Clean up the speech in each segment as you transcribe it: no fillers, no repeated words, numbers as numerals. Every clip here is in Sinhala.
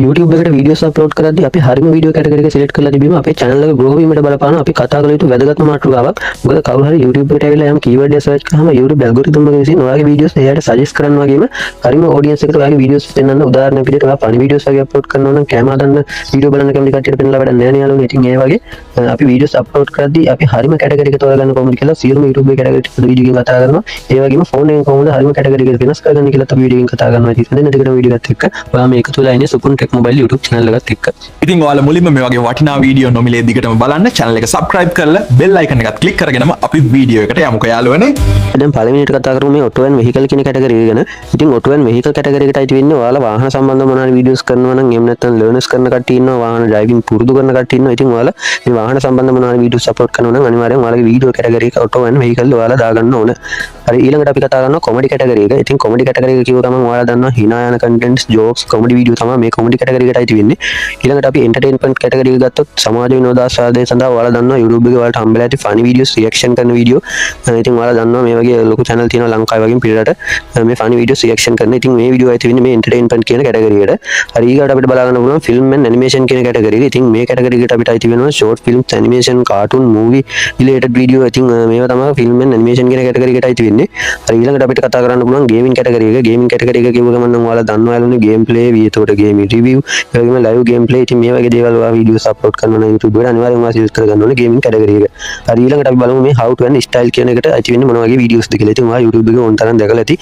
YouTube එකට වීඩියෝස් අප්ලෝඩ් කරද්දී අපි හරිම වීඩියෝ කැටගරි එක සිලෙක්ට් කරලා තිබීම අපේ channel එක grow වීමට බලපාන අපි කතා කළ යුතු වැදගත්ම මාතෘකාවක්. මොකද කවුරු හරි YouTube එකට ඇවිල්ලා යම් keyword එක search කරාම YouTube algorithm එක විසින් ඔයාගේ වීඩියෝස් එයාට suggest කරන්න වගේම හරිම audience එකට ඔයාගේ වීඩියෝස් පෙන්වන්න උදාහරණයක් විදිහට ඔයා funny videos වගේ අප්ලෝඩ් කරනවා නම් කැම හදන්න වීඩියෝ බලන්න කැමති කට්ටියට පෙන්නලා වැඩක් නැහැ නේ යාළුවනේ. ඉතින් ඒ වගේ අපි වීඩියෝස් අප්ලෝඩ් කරද්දී අපි හරිම කැටගරි එක තෝරගන්න කොහොමද කියලා සියලුම YouTube එකේ කැටගරි ටික වීඩියෝ එකකින් කතා කරනවා. ඒ වගේම ෆෝන් එකෙන් කොහොමද හරිම කැටගරි එක වෙනස් කරගන්න කියලා අපි වීඩියෝ එකකින් කතා කරනවා. ඉතින් දෙන්න දෙකට වීඩියෝ එකත් එක්ක ඔයා මේක තුල ඉන්නේ සුකුන් ටෙක් මොබයිල් YouTube channel එකත් එක්ක. ඉතින් ඔයාලා මුලින්ම මේ වගේ වටිනා වීඩියෝ නොමිලේ දිගටම බලන්න channel එක subscribe කරලා bell icon එකත් click කරගෙනම අපි වීඩියෝ එකට යමුකෝ යාළුවනේ. දැන් පළවෙනිට කතා කරමු මේ auto and vehicle කියන කැටගරි එක ගැන. ඉතින් auto and vehicle කැටගරි එකට අයිති වෙන්නේ ඔයාලා වාහන සම්බන්ධව මොනවාරි වීඩියෝස් කරනවා නම් එහෙම නැත්නම් learners කරන කට්ටිය ඉන්නවා වාහන driving පුරුදු කරන කට්ටිය ඉන්නවා. ඉතින් ඔයාලා මේ වාහන සම්බන්ධව මොනවාරි වීඩියෝස් අප්ලෝඩ් කරනවා නම් අනිවාර්යෙන් ඔයාලගේ වීඩියෝ කැටගරි එක auto and vehicle ඔයාලා දාගන්න ඕන. හරි ඊළඟට අපි කතා කරනවා comedy කැටගරි එක. ඉතින් comedy කැටගරි එක කිව්ව ගමන් ඔයාලා දන්නවා hina යන contents jokes comedy වීඩියෝ තමයි මේ comedy කැටගරි එකට අයිති වෙන්නේ. ඊළඟට අපි entertainment කැටගරි එක ගත්තොත් සමාජ විනෝදාස්වාදය සඳහා ඔයාලා දන්නවා YouTube එකේ ඔයාලට හම්බෙලා ඇති funny videos reaction කරන වීඩියෝ. ඉතින් ඔයාලා දන්නවා මේ වගේ ලොකු channel තියෙනවා ලංකාවේ වගේ පිළිරට මේ funny videos reaction කරන. ඉතින් මේ වීඩියෝ ඇති වෙන්නේ මේ entertainment කියන කැටගරි එකට. හරි ඊගාට අපිට බලා ගන්න පුළුවන් film and animation කියන කැටගරි එක. ඉතින් මේ කැටගරි එකට අපිට අයිති වෙනවා short films animation cartoon movie related video. ඉතින් මේවා තමයි film and animation කියන කැටගරි එකට අයිති වෙන්නේ. හරි ඊළඟට අපිට කතා කරන්න පුළුවන් gaming කැටගරි එක. gaming කැටගරි එක කිව්ව ගමන් නම් ඔයාලා දන්නවා යාළුවනේ game play එතකොට gaming review ඒ වගේම live game play. ඉතින් මේ වගේ දේවල් ඔයා videos upload කරනවා නම් YouTube එකට අනිවාර්යෙන්ම ඔයා select කරගන්න ඕනේ gaming කැටගරි එක. හරි ඊළඟට අපි බලමු මේ how to and style කියන එකට අයිති වෙන්නේ මොන වගේ videos ද කියලා. ඉතින් ඔයා YouTube එකේ ඕන තරම් දැකලා ඇති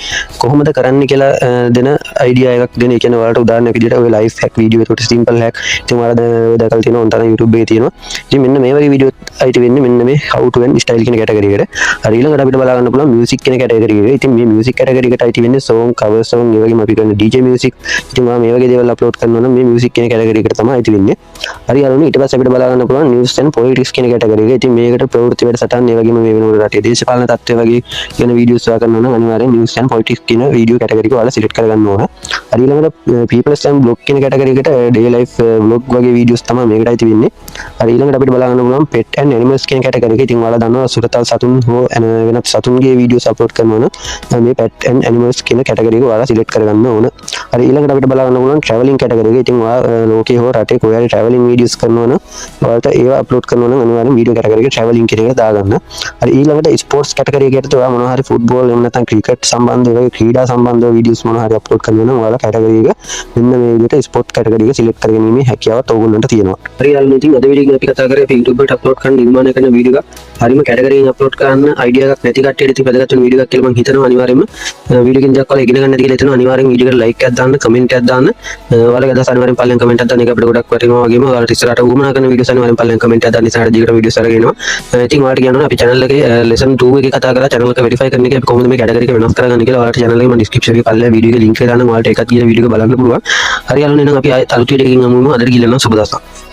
කොහොමද කරන්න කියලා දෙන idea එකක් දෙන. ඒ කියන්නේ ඔයාලට උදාහරණයක් විදිහට ඔය life hack video එතකොට simple hack ඉතින් ඔයාලා දැකලා තියෙනවා ඕන තරම් YouTube එකේ තියෙනවා. ඉතින් මෙන්න මේ වගේ video අයිති වෙන්නේ මෙන්න මේ how to and style කියන කැටගරි එකට. හරි ඊළඟට අපිට බලා ගන්න පුළුවන් music කියන කැටගරි එක. ඉතින් මේ music කැටගරි එකට අයිති වෙන්නේ song cover song ඒ වගේම අපි කරන DJ music. ඉතින් ඔයා මේ වගේ දේවල් අප්ලෝඩ් කරනවා නම් මේ music කියන කැටගරි එකට තමයි අයිති වෙන්නේ. හරි යාළුවනේ ඊට පස්සේ අපිට බලා ගන්න පුළුවන් news and politics කියන කැටගරි එක. ඉතින් මේකට ප්‍රවෘත්ති වැඩසටහන් ඒ වගේම මේ වෙනකොට රටේ දේශපාලන තත්ත්වය වගේ කියන වීඩියෝස් ඔයා කරනවා නම් අනිවාර්යෙන් news and politics කියන වීඩියෝ කැටගරි එක ඔයාලා සිලෙක්ට් කරගන්න ඕන. හරි ඊළඟට peoples and blog කියන කැටගරි එකට day life vlog වගේ වීඩියෝස් තමයි මේකට අයිති වෙන්නේ. හරි ඊළඟට අපිට බලා ගන්න පුළුවන් pet and animals කියන කැටගරි එක. ඉතින් ඔයාලා දන්නවා සුරතල් සතුන් හෝ වෙනත් සතුන්ගේ වීඩියෝස් අප්ලෝඩ් කරනවා නම් මේ pet and animals කියන කැටගරි එක ඔයාලා සිලෙක්ට් කරගන්න ඕන. හරි ඊළඟට අපිට බලා ගන්න පුළුවන් traveling කැටගරි එක. ඉතින් ඔයා ලෝකේ හෝ රටේ කොහේ හරි traveling videos කරනවා නම් ඔයාලට ඒවා අප්ලෝඩ් කරනවා නම් අනිවාර්යෙන් වීඩියෝ කැටගරි එක traveling කියන එක දාගන්න. හරි ඊළඟට sports කැටගරි එකට ඔයා මොනවා හරි football එහෙම නැත්නම් cricket සම්බන්ධ ඒ වගේ ක්‍රීඩා සම්බන්ධ වීඩියෝස් මොනවා හරි අප්ලෝඩ් කරනවා නම් ඔයාලා කැටගරි එක මෙන්න මේ විදිහට sport කැටගරි එක සිලෙක්ට් කරගැනීමේ හැකියාවත් ඔයගොල්ලන්ට තියෙනවා. හරි යාළුවනේ ඉතින් අද වීඩියෝ එක අපි කතා කරේ අපි YouTube එකට අප්ලෝඩ් කරන නිර්මාණය කරන වීඩියෝ එක හරිම කැටගරි එකකින් අප්ලෝඩ් කරන්න අයිඩියා එකක් නැති කට්ටියට ඉතින් වැදගත් වෙන වීඩියෝ එකක් කියලා මම හිතනවා. අනිවාර්යයෙන්ම වීඩියෝ එකෙන් දක්වලා ඉගෙන ගන්න ඇති කියලා හිතනවා. අනිවාර්යෙන් වීඩියෝ එකට ලයික් එකක් දාන්න කමෙන්ට් එකක් දාන්න. ඔයාලගේ අදහස් අනිවාර්යෙන් පල්ලෙන් කමෙන්ට් එකක් දාන්න. ඒක අපිට ගොඩක් වටිනවා වගේම ඔයාලට ඉස්සරහට උවමනා කරන වීඩියෝස් අනිවාර්යෙන් පල්ලෙන් කමෙන්ට් එකක් දාන්න. ඉස්සරහට දිගට වීඩියෝස් අරගෙන එනවා. ඉතින් ඔයාලට කියනවා අපි channel එකේ lesson 2 එකේ කතා කරලා channel එක verify කරන එක අපි කොහොමද මේ කැටගරි එක වෙනස් කරගන්නේ කියලා ඔයාලට channel එකේ මම description එකේ පල්ලෙහා වීඩියෝ එකේ link එක දාන්න. ඔයාලට ඒකත් කියලා වීඩියෝ එක බලන්න පුළුවන්. හරි යාළුවනේ එහෙනම් අපි අලුත් වීඩියෝ එකකින් අමුම අදට ගිහින් යනවා. සුබ දවසක්.